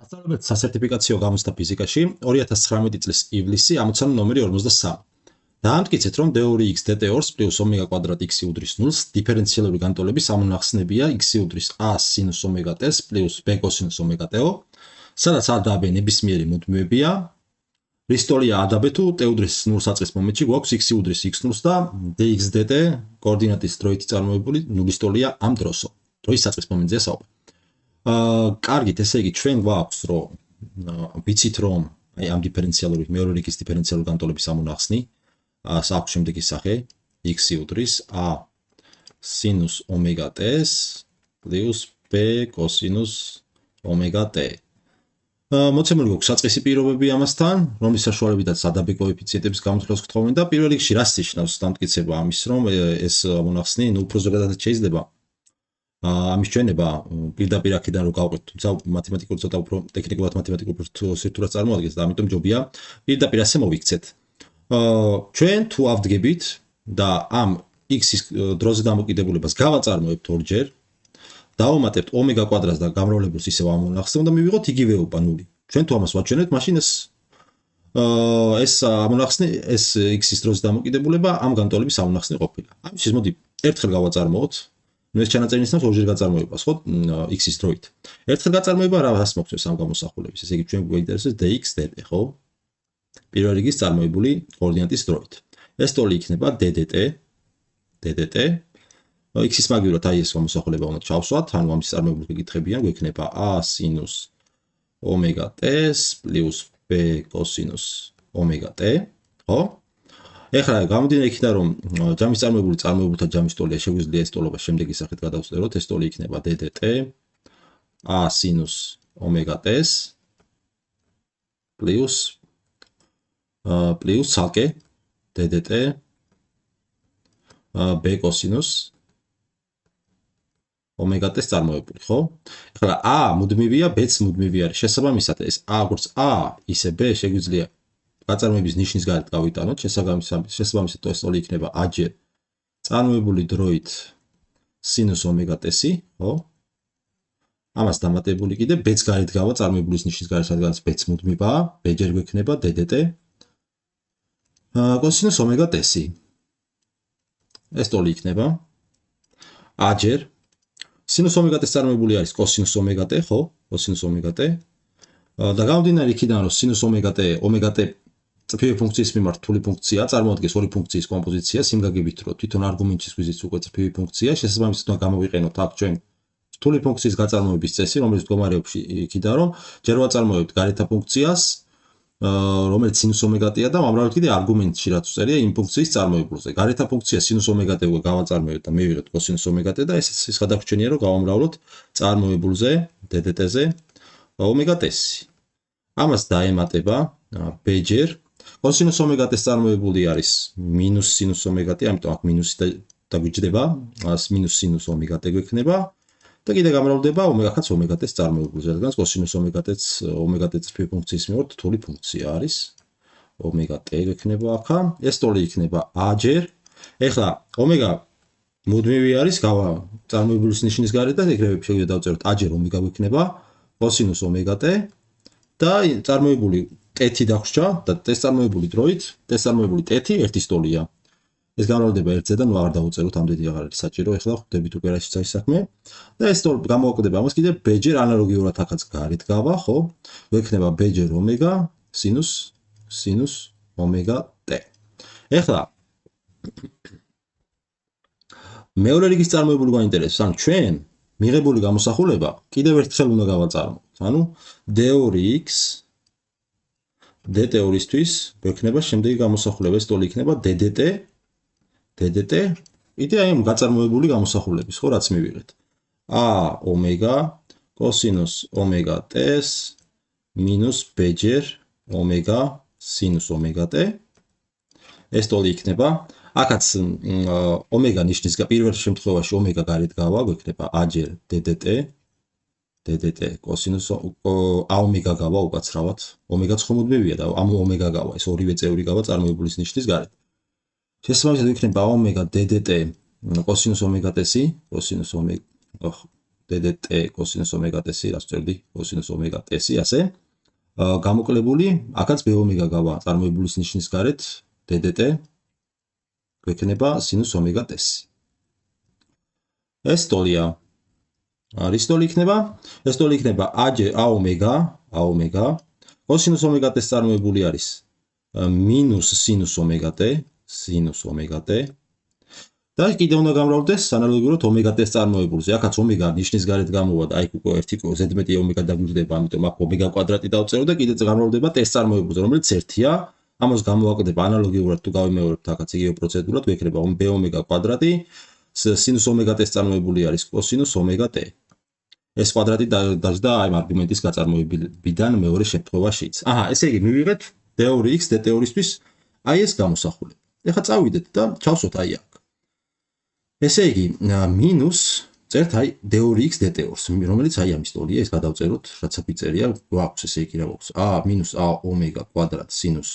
მასწავლებელთა სასერტიფიკაციო გამოცდა ფიზიკაში 2019 წლის ივლისი ამოცანა ნომერი 53. დაამტკიცეთ, რომ d2x dt2 პლუს ომეგა კვადრატ x უდრის 0-ს დიფერენციალური განტოლების ამონახსნებია x უდრის a სინუს ომეგა t-ს პლუს b კოსინუს ომეგა t-ო, სადაც a და b ნებისმიერი მუდმივებია. რის ტოლია a და b თუ t უდრის 0-ს აწყის მომენტში გვაქვს x უდრის x0-ს და dx dt კოორდინატის დროით წარმოებული ნულის ტოლია ამ დროსო. დროის აწყის მომენტზეა საუბარი. კარგით, ესე იგი ჩვენ გვაქვს რომ ვიცით რომ აი ამ დიფერენციალური მეორე რიგის დიფერენციალური განტოლების ამონახსნი აქვს შემდეგი სახე x უდრის a სინუს ომეგა t-ს პლუს b კოსინუს ომეგა t. მოცემული გვაქვს საწყისი პირობები ამასთან, რომლის საშუალებითაც a და b კოეფიციენტების გამოთვლას გთხოვენ და პირველ რიგში რას ნიშნავს დამტკიცება ამის, რომ ეს ამონახსნი უფრო ზოგადად შეიძლება ამის ჩვენება პირდაპირ აქედან რო გავყვეთ, თუმცა მათემატიკურად ცოტა უფრო ტექნიკურად მათემატიკურ სირთულეს წარმოადგენს და ამიტომ ჯობია პირდაპირ ასე მოვიქცეთ. ჩვენ თუ ავდგებით და ამ x-ის დროზე დამოკიდებულებას გავაწარმოებთ ორჯერ, დავუმატებთ ომეგა კვადრატს და გამრავლებულს ისევ ამონახსნებთ და მივიღოთ იგივეობა ნული. ჩვენ თუ ამას ვაჩვენებთ, მაშინ ეს ამონახსნი, ეს x-ის დროზე დამოკიდებულება ამ განტოლების ამონახსნი ყოფილა. ამისთვის მოდი ერთხელ გავაწარმოოთ. ეს ჩანაწერი ნიშნავს ორჯერ გაწარმოებას, ხო, x-ის დროით. ერთხელ გაწარმოება რას მოხდეს ამ გამოსახულების? ესე იგი ჩვენ გვინტერესებს dx dt, ხო? პირველ რიგის წარმოებული კოორდინატის დროით. ეს ტოლი იქნება ddt. x-ის მაგივრად აი ეს გამოსახულება უნდა ჩავსვათ, ანუ ამის წარმოებული გეკითხებიან, გვექნება a სინუს ომეგა t-ს პლუს b კოსინუს ომეგა t, ხო? ეხლა გამომდინარე იქიდან რომ ჯამის წარმოებულთა ჯამის ტოლია, შეგვიძლია ეს ტოლობა შემდეგი სახით გადავწეროთ. ეს ტოლი იქნება ddt a სინუს ომეგა t-ს პლუს ცალკე ddt b კოსინუს ომეგა t-ს წარმოებული, ხო? ეხლა a მუდმივია, b-ც მუდმივი არის. შესაბამისად ეს a როგორც a, ისე b შეგვიძლია გაწარმოების ნიშნის გარეთ გავიტანოთ, შესაბამისად ეს ტოლი იქნება a-ჯერ წარმოებული დროით სინუს ომეგა t-სი, ხო? ამას დამატებული კიდე b-ც გარეთ გავა წარმოებულის ნიშნის გარეთ, რადგანაც b-ც მუდმივაა, b-ჯერ გვექნება ddt კოსინუს ომეგა t-სი. ეს ტოლი იქნება a-ჯერ სინუს ომეგა t-ს წარმოებული არის კოსინუს ომეგა t, ხო? კოსინუს ომეგა t. და გამომდინარე იქიდან რომ სინუს ომეგა t წრფივი ფუნქციის მიმართ რთული ფუნქცია, წარმოადგენს ორი ფუნქციის კომპოზიციას, იმ გაგებით რომ თვითონ არგუმენტის გვიზის უკვე წრფივი ფუნქცია, შესაბამისად უნდა გამოვიყენოთ აქ ჩვენ რთული ფუნქციის გაწარმოების წესი, რომელიც მდგომარეობს იქიდან რომ ჯერ ვაწარმოებთ გარეთა ფუნქციას, რომელიც სინუს ომეგა t-ია და ამრავად კიდე არგუმენტში რაც უწერია იმ ფუნქციის წარმოებულზე. გარეთა ფუნქცია სინუს ომეგა t-ზე გავაწარმოებთ და მივიღეთ კოსინუს ომეგა t და ეს გადაგვჩენია რომ გავამრავლოთ წარმოებულზე ddt-ზე ომეგა t-ს. ამას დაემატება b-ჯერ კოსინუს ომეგა t-ს წარმოებული არის მინუს სინუს ომეგა t, ამიტომ აქ მინუსი დაგვიჯდება, მინუს სინუს ომეგა t გვექნება და კიდე გამრავლდება ომეგა-ხაც ომეგა t-ს წარმოებულზე, რადგან კოსინუს ომეგა t-ს ომეგა t წრფივი ფუნქციის მიმართ რთული ფუნქცია არის. ომეგა t გვექნება აქა, ეს ტოლი იქნება a-ჯერ. ეხლა ომეგა მუდმივი არის, გავა წარმოებულის ნიშნის გარეთ და ეგრევე შეგვიძლია დავწეროთ a-ჯერ ომეგა გვექნება კოსინუს ომეგა t და წარმოებული t-ი დაგვრჩა და t-ს წარმოებული დროით, t-ს წარმოებული t-ი ერთის ტოლია. ეს გამრავლდება ერთზე და ნუ აღარ დავუწეროთ, ამდენი აღარ არის საჭირო. ეხლა ხვდებით უკვე რაშიც არის საქმე. და ეს ტოლი გამოვაკლდება ამას კიდე b-ჯერ ანალოგიურად აქაც გარეთ გავა, ხო? გვექნება b-ჯერ ომეგა სინუს ომეგა t. ეხლა მეორე რიგის წარმოებული გვაინტერესებს, ანუ ჩვენ მიღებული გამოსახულება კიდევ ერთხელ უნდა გავაწარმოოთ. ანუ d2x dt2-ისთვის გვექნება შემდეგი გამოსახულება, ეს ტოლი იქნება ddt კიდე აი ამ გაწარმოებული გამოსახულების, ხო, რაც მივიღეთ. a ომეგა კოსინუს ომეგა t-ს მინუს b-ჯერ ომეგა სინუს ომეგა t. ეს ტოლი იქნება, აქაც ომეგა ნიშნის პირველ შემთხვევაში ომეგა გარეთ გავა, გვექნება a-ჯერ ddt კოსინუს a ომეგა გავა უკაცრავად. ომეგაც ხომ მუდმივია და ამ ომეგა გავა, ეს ორივე წევრი გავა წარმოებულის ნიშნის გარეთ. შესაბამისად იქნება ომეგა ddt კოსინუს ომეგა t-სი, კოსინუს ომეგა ddT cos ωt-ი, რაც წერდი cos ωt-ი, ასე. გამოკლებული, აქაც b ω გავა წარმოებულის ნიშნის გარეთ ddT გვექნება sin ωt-ი. ეს ტოლია. რის ტოლი იქნება? ეს ტოლი იქნება a cos ωt-ს წარმოებული არის minus sin ωt და კიდევ უნდა გამრავლდეს ანალოგიურად ωt-ს წარმოებულზე. აქაც ω ნიშნის გარეთ გამოვა და აი უკვე 1 ზედმეტი ω დაგვიჯდება, ამიტომ აქ ω კვადრატი დავწერო და კიდევ გამრავლდება t-ს წარმოებულზე, რომელიც 1-ია. ამას გამოვაკეთებ ანალოგიურად თუ გავიმეორებთ აქაც იგივე პროცედურად, გვექნება b ω კვადრატი sin ωt-ს წარმოებული არის cos ωt. ეს კვადრატი დაждდა აი არგუმენტის გაწარმოებიდან მეორე შემთხვევაშიც. ესე იგი მივიღეთ d2x dt2-ისთვის აი ეს გამოსახულება. ეხლა წავიდეთ და ჩავსვათ აი აქ. ესე იგი მინუს წერთ აი d2x dt2-ს, რომელიც აი ამის ტოლია, ეს გადავწეროთ, რაც აფიწერია, გვაქვს ესე იგი რა გვაქვს. a minus a ω კვადრატ sinus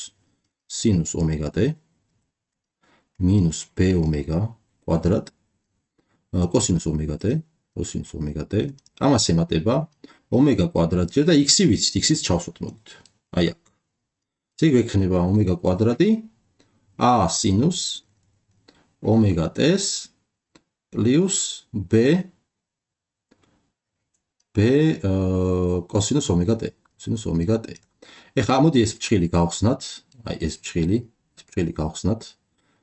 ωt minus b ω კვადრატ cosinus ωt ამას ემატება ω კვადრატჯერ და x-ი ვიცით, x-იც ჩავსვათ მოდით. აი აქ. ესე იგი გვექნება ω კვადრატი a sinus ωt-ს plus b cosinus ωt. ეხლა მოდი ეს ფრჩხილი გავხსნათ, აი ეს ფრჩხილი გავხსნათ.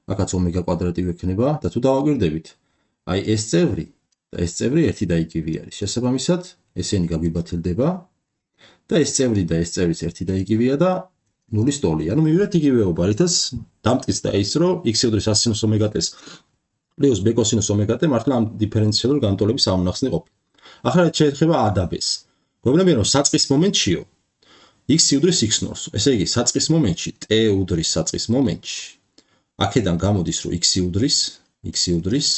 აქაც ω კვადრატი გვექნება და თუ დავაკვირდებით, აი ეს წევრი და ეს წევრი ერთი და იგივე არის. შესაბამისად, ესენი გაგვიბათილდება და ეს წევრიც ერთი და იგივეა და ნულის ტოლია. ანუ მივიღეთ იგივეობა, რითაც დამტკიცდა ის, რომ x უდრის a sin ωt-ს plus b cosinus ωt მართლა ამ დიფერენციალურ განტოლების ამონახსნი ყოფილა. ახლა რაც შეეხება a და b-ს. გვეუბნებიან, რომ საწყის მომენტშიო x უდრის x0-ს. ესე იგი, საწყის მომენტში t უდრის საწყის მომენტში აქედან გამოდის, რომ x უდრის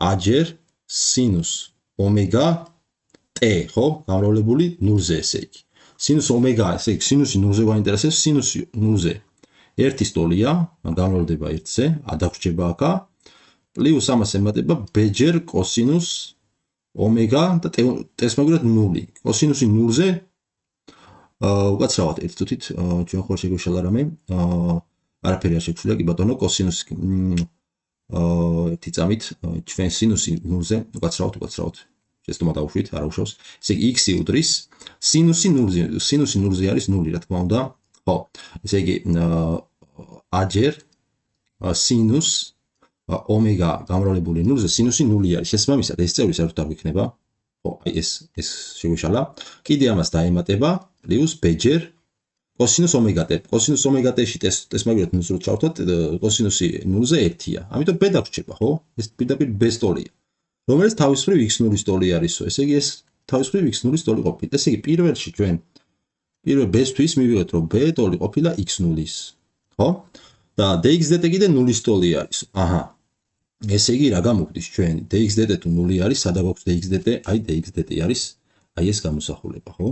a-ჯერ sinus ωt, ხო? გამრავლებული ნულზე, ესე იგი. sinus ω, ესე იგი, sinus-ი ნულზე გვაინტერესებს, sinus-ი ნულზე ერთის ტოლია, გამრავლდება 1-ზე, a დაგვრჩება აქა, პლუს ამას ემატება b-ჯერ cosinus ω და t-ს მოგვიდათ 0. cosinus-ი ნულზე უკაცრავად ერთ თუთით ჩვენ ხო შეგვეშალა რამე, არაფერი არ შეგვშლია, კი ბატონო, cosinus ერთი წამით ჩვენ sinus-ი ნულზე უკაცრავად შეცდომა დავუშვით, არ აუშავს. ესე იგი x უდრის sinus-ი ნულზე არის 0, რა თქმა უნდა. ხო, ესე იგი a-ჯერ sinus ω გამრავლებული ნულზე sinus-ი 0 არის. შესაბამისად, ეს წევრი საერთოდ არ გვექნება. ხო, აი ეს შეგვეშალა. კიდე ამას დაემატება პლუს b-ჯერ cosinus ωt. cosinus ωt-ში t-ს მაგათ ნულს რო ჩავთვათ, cosinus-ი ნულზე 1-ია. ამიტომ b დაგვრჩება, ხო? ეს პირდაპირ b-ს ტოლია. რომელიც თავის მხრივ x0-ის ტოლი არისო. ესე იგი ეს თავის მხრივ x0-ის ტოლი ყოფილა. ესე იგი პირველში ჩვენ პირველ b-სთვის მივიღეთ, რომ b ტოლი ყოფილა x0-ის. ხო? და dx dt კიდე 0-ის ტოლი არის. ესე იგი რა გამოგვდის ჩვენ? dx dt თუ 0 არის, სადა გვაქვს dx dt? აი dx dt არის აი ეს გამოსახულება, ხო?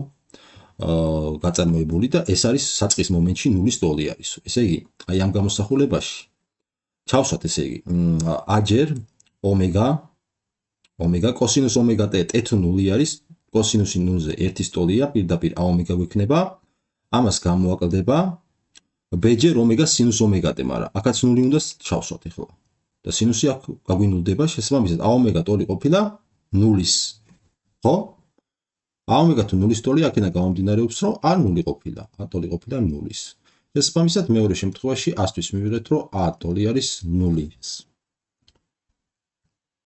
გაწარმოებული და ეს არის საწყის მომენტში 0-ის ტოლი არისო. ესე იგი, აი ამ გამოსახულებაში ჩავსვათ, ესე იგი, a-ჯერ ω cosinus ωt t თუ 0 არის, cosinus-ი 0-ზე 1-ის ტოლია, პირდაპირ a ω გვექნება, ამას გამოაკლდება b-ჯერ ω sinus ωt, მაგრამ აქაც 0 უნდა ჩავსვათ ახლა. და sinus-ი აქ გაგვინულდება, შესაბამისად a ω ტოლი ყოფილა 0-ის. ხო? a ω თუ 0-ის ტოლი აქედან გამომდინარეობს, რომ a 0 ყოფილა, a ტოლი ყოფილა 0-ის. შესაბამისად, მეორე შემთხვევაში a-თვის მივიღეთ, რომ a ტოლი არის 0-ის.